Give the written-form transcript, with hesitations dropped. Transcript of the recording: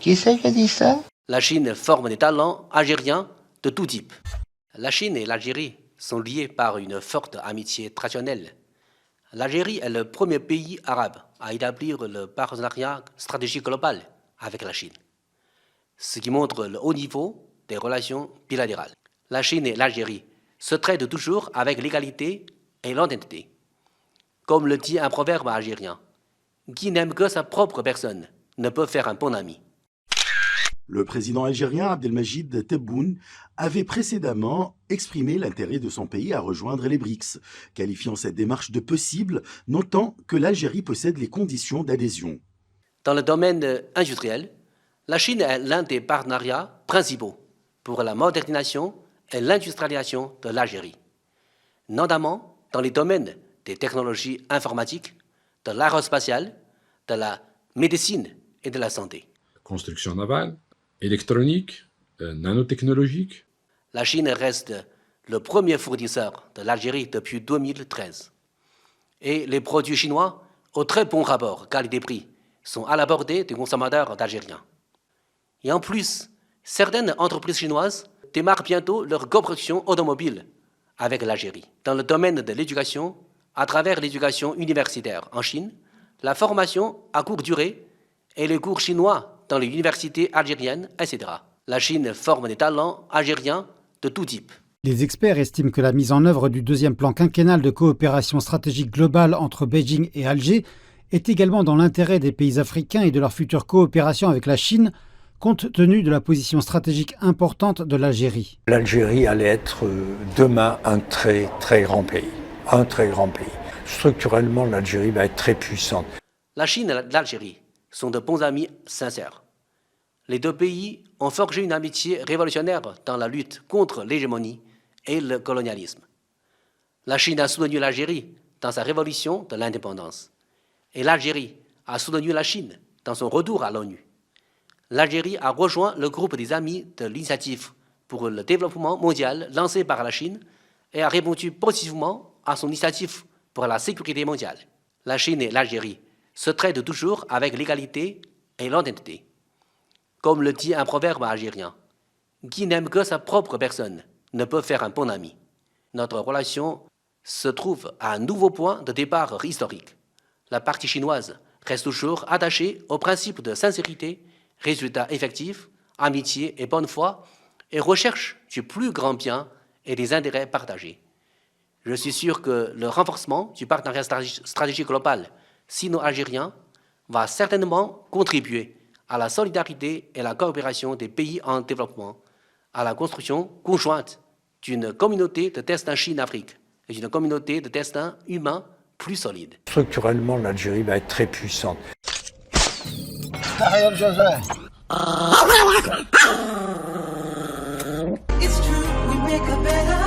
Qui c'est qui a dit ça? La Chine forme des talents algériens de tout type. La Chine et l'Algérie sont liés par une forte amitié traditionnelle. L'Algérie est le premier pays arabe à établir le partenariat stratégique global avec la Chine, ce qui montre le haut niveau des relations bilatérales. La Chine et l'Algérie se traitent toujours avec l'égalité et l'honnêteté. Comme le dit un proverbe algérien, qui n'aime que sa propre personne ne peut faire un bon ami. Le président algérien Abdelmajid Tebboune avait précédemment exprimé l'intérêt de son pays à rejoindre les BRICS, qualifiant cette démarche de possible, notant que l'Algérie possède les conditions d'adhésion. Dans le domaine industriel, la Chine est l'un des partenariats principaux pour la modernisation et l'industrialisation de l'Algérie, notamment dans les domaines des technologies informatiques, de l'aérospatiale, de la médecine et de la santé. Construction navale, électronique, nanotechnologique. La Chine reste le premier fournisseur de l'Algérie depuis 2013. Et les produits chinois, au très bon rapport qualité-prix, sont à la portée des consommateurs algériens. Et en plus, certaines entreprises chinoises démarrent bientôt leur coproduction automobile avec l'Algérie. Dans le domaine de l'éducation, à travers l'éducation universitaire en Chine, la formation à courte durée et les cours chinois dans les universités algériennes, etc. La Chine forme des talents algériens de tout type. Les experts estiment que la mise en œuvre du deuxième plan quinquennal de coopération stratégique globale entre Beijing et Alger est également dans l'intérêt des pays africains et de leur future coopération avec la Chine, compte tenu de la position stratégique importante de l'Algérie. L'Algérie allait être demain un très très grand pays. Un très grand pays. Structurellement, l'Algérie va être très puissante. La Chine et l'Algérie sont de bons amis sincères. Les deux pays ont forgé une amitié révolutionnaire dans la lutte contre l'hégémonie et le colonialisme. La Chine a soutenu l'Algérie dans sa révolution de l'indépendance. Et l'Algérie a soutenu la Chine dans son retour à l'ONU. L'Algérie a rejoint le groupe des amis de l'initiative pour le développement mondial lancé par la Chine et a répondu positivement à son initiative pour la sécurité mondiale. La Chine et l'Algérie se traitent toujours avec l'égalité et l'honnêteté. Comme le dit un proverbe algérien, qui n'aime que sa propre personne ne peut faire un bon ami. Notre relation se trouve à un nouveau point de départ historique. La partie chinoise reste toujours attachée au principe de sincérité, résultats effectifs, amitié et bonne foi, et recherche du plus grand bien et des intérêts partagés. Je suis sûr que le renforcement du partenariat stratégique global sino-algérien va certainement contribuer à la solidarité et la coopération des pays en développement, à la construction conjointe d'une communauté de destin Chine-Afrique et d'une communauté de destin humain plus solide. Structurellement, l'Algérie va être très puissante. It's true, we make a better